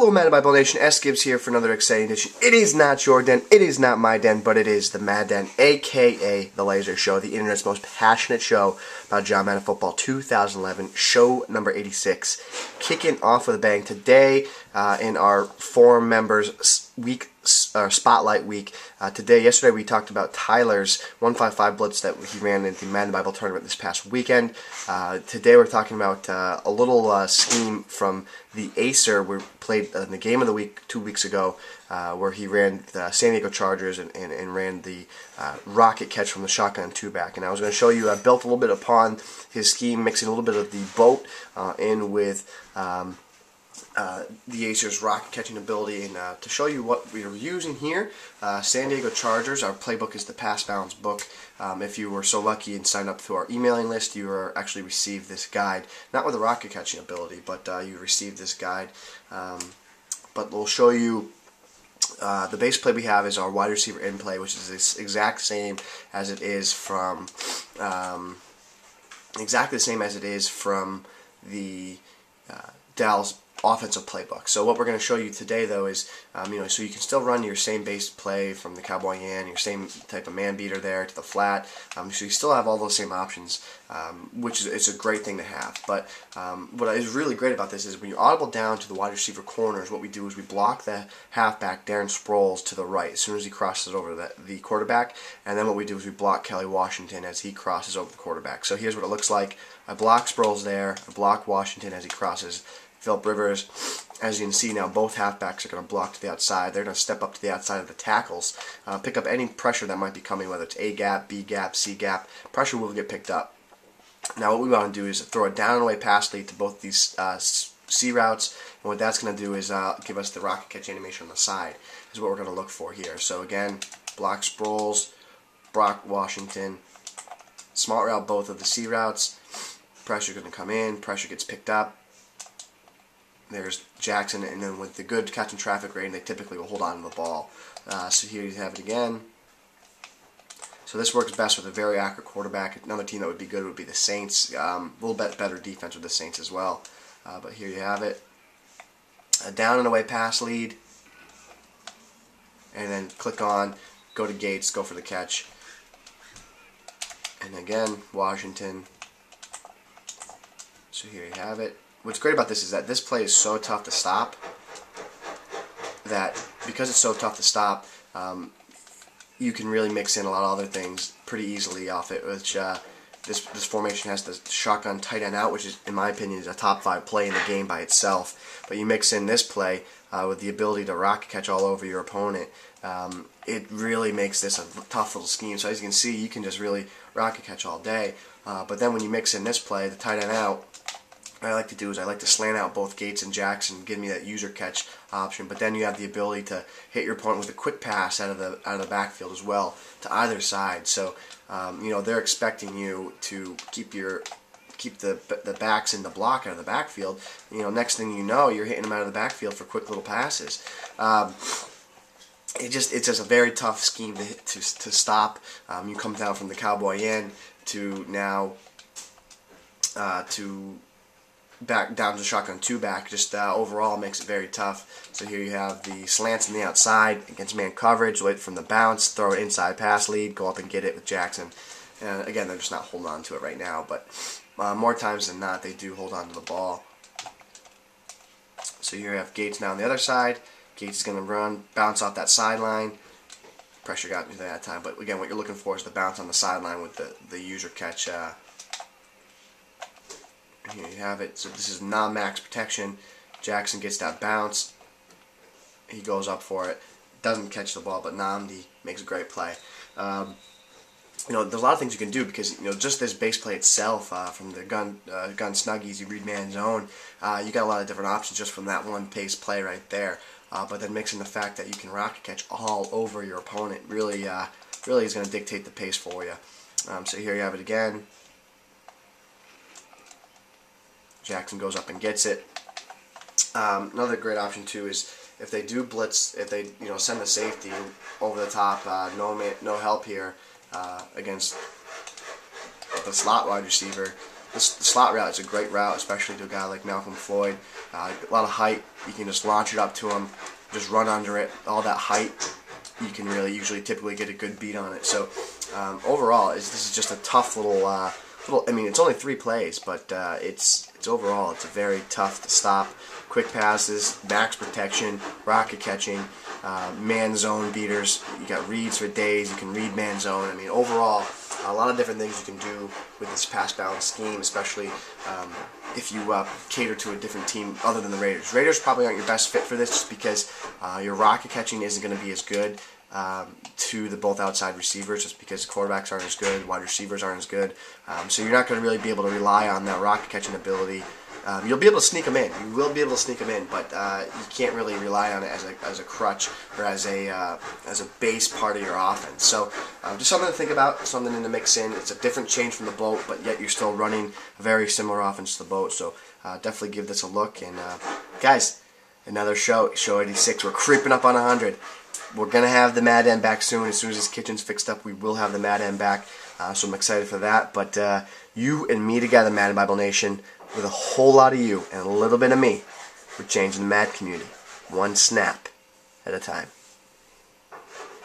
Hello Madden Bible Nation, Sgibs here for another exciting edition. It is not your den, it is not my den, but it is the Mad Den, aka the Laser Show, the internet's most passionate show about John Madden Football 2011, show number 86. Kicking off with a bang today in our forum members week, spotlight week. Yesterday we talked about Tyler's 155 blitz that he ran in the Madden Bible tournament this past weekend. Today we're talking about a little scheme from the Acer we played in the game of the week 2 weeks ago, where he ran the San Diego Chargers and ran the rocket catch from the shotgun two-back. And I was going to show you, I built a little bit upon his scheme, mixing a little bit of the boat in with the Acer's rocket catching ability, and to show you what we are using here, San Diego Chargers. Our playbook is the Pass Balance book. If you were so lucky and signed up to our emailing list, you actually received this guide, not with the rocket catching ability, but you received this guide. But we'll show you the base play we have is our wide receiver in play, which is the exact same as it is from the Dallas offensive playbook. So what we're going to show you today, though, is so you can still run your same base play from the cowboy in, your same type of man beater there to the flat. So you still have all those same options, which is it's a great thing to have. But what is really great about this is when you audible down to the wide receiver corners, what we do is we block the halfback Darren Sproles to the right as soon as he crosses over the quarterback, and then what we do is we block Kelly Washington as he crosses over the quarterback. So here's what it looks like. I block Sproles there. I block Washington as he crosses. Philip Rivers, as you can see now, both halfbacks are going to block to the outside. They're going to step up to the outside of the tackles, pick up any pressure that might be coming, whether it's A gap, B gap, C gap. Pressure will get picked up. Now what we want to do is throw a down and away pass lead to both these C routes, and what that's going to do is give us the rocket catch animation on the side, is what we're going to look for here. So again, block Sproles, block Washington, smart route both of the C routes. Pressure going to come in, pressure gets picked up. There's Jackson, and then with the good catch and traffic rating, they typically will hold on to the ball. So here you have it again. So this works best with a very accurate quarterback. Another team that would be good would be the Saints. A little bit better defense with the Saints as well. But here you have it. A down and away pass lead. And then click on, go to Gates, go for the catch. And again, Washington. So here you have it. What's great about this is that this play is so tough to stop that because it's so tough to stop, you can really mix in a lot of other things pretty easily off it, which this formation has the shotgun tight end out, which is, in my opinion, is a top 5 play in the game by itself. But you mix in this play with the ability to rocket catch all over your opponent, it really makes this a tough little scheme. So as you can see, you can just really rocket catch all day. But then when you mix in this play, the tight end out, what I like to do is I like to slant out both Gates and Jackson, give me that user catch option. But then you have the ability to hit your opponent with a quick pass out of the backfield as well to either side. So they're expecting you to keep the backs in the block out of the backfield. Next thing you know, you're hitting them out of the backfield for quick little passes. It's just a very tough scheme to stop. You come down from the cowboy in to now to back down to shotgun two-back, just overall makes it very tough. So here you have the slants on the outside against man coverage, wait from the bounce, throw it inside pass lead, go up and get it with Jackson. And again, they're just not holding on to it right now, but more times than not, they do hold on to the ball. So here you have Gates now on the other side. Gates is going to run, bounce off that sideline. Pressure got me that time, but again, what you're looking for is the bounce on the sideline with the user catch. Here you have it. So this is non-max protection. Jackson gets that bounce. He goes up for it. Doesn't catch the ball, but Namdi makes a great play. There's a lot of things you can do because just this base play itself, from the gun snuggies, you read man zone, you got a lot of different options just from that one pace play right there. But then mixing the fact that you can rocket catch all over your opponent really is going to dictate the pace for you. So here you have it again. Jackson goes up and gets it. Another great option too is if they do blitz, if they send the safety over the top, no help here against the slot wide receiver. the slot route is a great route, especially to a guy like Malcolm Floyd. A lot of height. You can just launch it up to him, just run under it. All that height, you can really typically get a good beat on it. So overall, this is just a tough little. I mean, it's only 3 plays, but it's overall it's a very tough to stop. Quick passes, max protection, rocket catching, man zone beaters. You got reads for days. You can read man zone. I mean, overall, a lot of different things you can do with this pass balance scheme, especially if you cater to a different team other than the Raiders. Raiders probably aren't your best fit for this just because your rocket catching isn't going to be as good to the both outside receivers, just because the quarterbacks aren't as good, wide receivers aren't as good. So you're not going to really be able to rely on that rocket catching ability. You'll be able to sneak them in. You will be able to sneak them in, but you can't really rely on it as a crutch or as a base part of your offense. So just something to think about, something in the mix in. It's a different change from the boat, but yet you're still running a very similar offense to the boat. So definitely give this a look. And guys, another show 86. We're creeping up on 100. We're going to have the Mad End back soon. As soon as this kitchen's fixed up, we will have the Mad End back. So I'm excited for that. But you and me together, Madden Bible Nation, with a whole lot of you and a little bit of me, we're changing the Mad community, one snap at a time.